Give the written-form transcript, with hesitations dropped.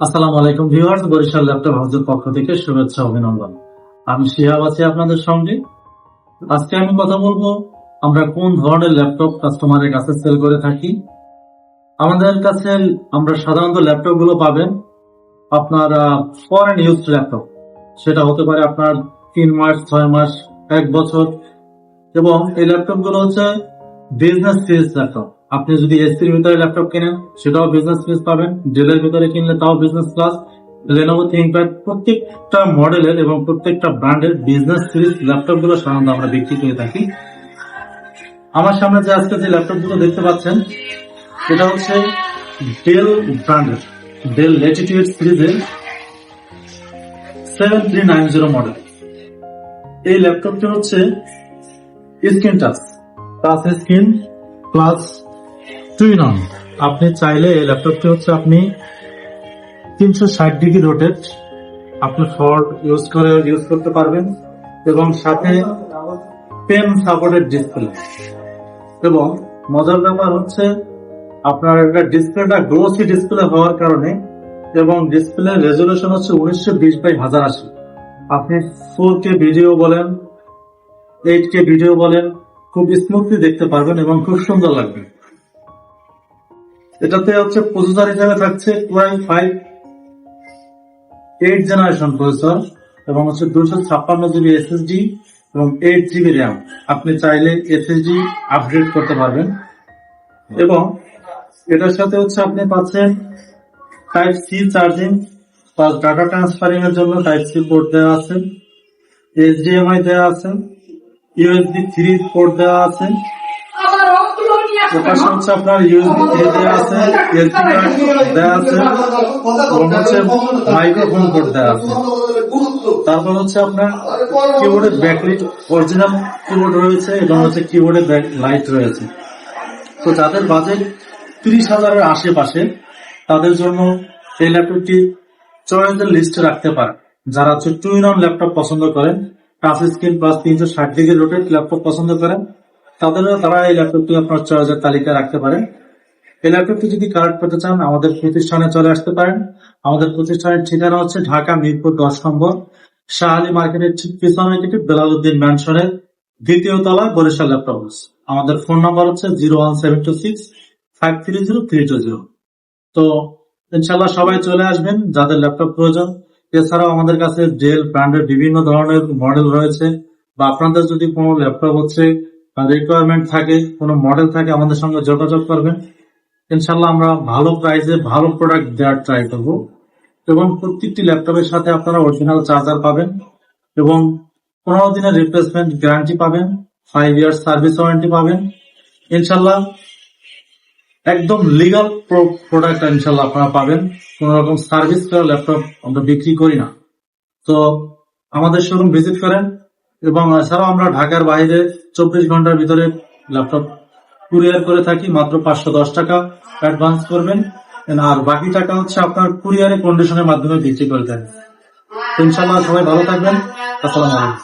আসসালামু আলাইকুম viewers, Barishal laptop হাউসের পক্ষ থেকে শুভেচ্ছা অভিনন্দন। আমি শিহাব আছি আপনাদের সঙ্গে। আজকে আমি কথা বলবো আমরা কোন ধরনের ল্যাপটপ কাস্টমারের কাছে সেল করে থাকি। আমাদের কাছে আমরা সাধারণত ল্যাপটপ গুলো পাবেন আপনার ফরেন ইউজড ল্যাপটপ, সেটা হতে পারে আপনার 3 মাস, 6 মাস, 1 বছর। এবং এই ল্যাপটপ গুলো হচ্ছে বিজনেস সিরিজ ল্যাপটপ। আপনি যদি এসির ভিতরে ল্যাপটপ কেনেন সেটাও বিজনেস সিরিজ পাবেন, ডেলের ভিতরে কিনলে তাও বিজনেস ক্লাস। লেনোভো থিংকপ্যাড প্রত্যেকটা মডেলের এবং প্রত্যেকটা ব্র্যান্ডের বিজনেস সিরিজ ল্যাপটপ গুলো সাধারণত আমরা বিক্রি করে থাকি। আমার সামনে যে আজকে যে ল্যাপটপ গুলো দেখতে পাচ্ছেন এটা হচ্ছে ডেল ব্র্যান্ডের ডেল ল্যাটিটিউড সিরিজের 7390 মডেল। এই ল্যাপটপটি হচ্ছে screen touch screen plus twin on. আপনি চাইলে এই ল্যাপটপটি হচ্ছে আপনি 360 ডিগ্রি রোটেট আপনি ফর ইউজ করতে পারবেন, এবং সাথে পেন সাপোর্টেড ডিসপ্লে। এবং মজার ব্যাপার হচ্ছে আপনার এটা ডিসপ্লেটা গ্লোসি ডিসপ্লে হওয়ার কারণে এবং ডিসপ্লে রেজলিউশন হচ্ছে 1920x1080। আপনি 4K ভিডিও বলেন, 8K ভিডিও বলেন, খুব স্মুথলি দেখতে পারবেন এবং খুব সুন্দর লাগবে। এটাতে হচ্ছে প্রসেসর হিসেবে থাকছে Core i5 8 জেনারেশন প্রসেসর, এবং হচ্ছে 256 GB SSD এবং 8 GB RAM। আপনি চাইলে SSD আপগ্রেড করতে পারবেন। এবং এটার সাথে হচ্ছে আপনি পাচ্ছেন Type-C charging plus data transferring এর জন্য Type-C পোর্ট দেওয়া আছে, HDMI দেওয়া আছে, USB 3 পোর্ট দেওয়া আছে। এপাশে হচ্ছে আপনার USB 3 দেওয়া আছে, SD কার্ড দেওয়া আছে, এবং হচ্ছে মাইক্রোফোন পোর্ট দেওয়া আছে। তারপর হচ্ছে আপনার কিবোর্ডের ব্যাকলাইট অরিজিনাল কিবোর্ড রয়েছে এবং হচ্ছে কিবোর্ডের ব্যাকলাইট রয়েছে। তো যাদের বাজেট 30,000-এর আশেপাশে তাদের জন্য এই ল্যাপটপটি চয়েসের লিস্টে রাখতে পারেন। যারা হচ্ছে টুইন অন ল্যাপটপ পছন্দ করেন, touch screen plus 360 degree rotate laptop পছন্দ করেন, তারা এই ল্যাপটপটি আপনার চয়েসের তালিকায় রাখতে পারেন। এই ল্যাপটপটি যদি কালেক্ট করতে চান আমাদের প্রতিষ্ঠানে চলে আসতে পারেন। আমাদের প্রতিষ্ঠানের ঠিকানা হচ্ছে ঢাকা মিরপুর 10 নম্বর শাহ আলী মার্কেটের ঠিক পিছনে বেলালউদ্দিন ম্যানশনের 2য় তলায় বরিশাল ল্যাপটপ হাউস। আমাদের ফোন নাম্বার হচ্ছে 01726530320। তো ইনশাল্লাহ সবাই চলে আসবেন যাদের ল্যাপটপ প্রয়োজন। এছাড়াও আমাদের কাছে ডেল ব্র্যান্ডের বিভিন্ন ধরনের মডেল রয়েছে, বা আপনাদের যদি কোনো ল্যাপটপ হচ্ছে রিকোয়ারমেন্ট থাকে, কোনো মডেল থাকে, আমাদের সঙ্গে যোগাযোগ করবেন। ইনশাল্লাহ আমরা ভালো প্রাইসে ভালো প্রোডাক্ট দেওয়ার ট্রাই করব। এবং প্রত্যেকটি ল্যাপটপের সাথে আপনারা অরিজিনাল চার্জার পাবেন এবং 15 দিনের রিপ্লেসমেন্ট গ্যারান্টি পাবেন, 5 ইয়ার্স সার্ভিস ওয়ারেন্টি পাবেন। ইনশাল্লাহ একদম লিগাল প্রোডাক্ট ইনশাল্লাহ আপনারা পাবেন। কোন রকম সার্ভিস করা ল্যাপটপ আমরা বিক্রি করি না। তো আমাদের শোরুম ভিজিট করেন। এবং এছাড়াও আমরা ঢাকার বাইরে 24 ঘন্টার ভিতরে ল্যাপটপ কুরিয়ার করে থাকি। মাত্র 510 টাকা অ্যাডভান্স করবেন, আর বাকি টাকা হচ্ছে আপনার কুরিয়ারে কন্ডিশনের মাধ্যমে বিক্রি করে দেন। ইনশাল্লাহ সবাই ভালো থাকবেন। আসসালামু আলাইকুম।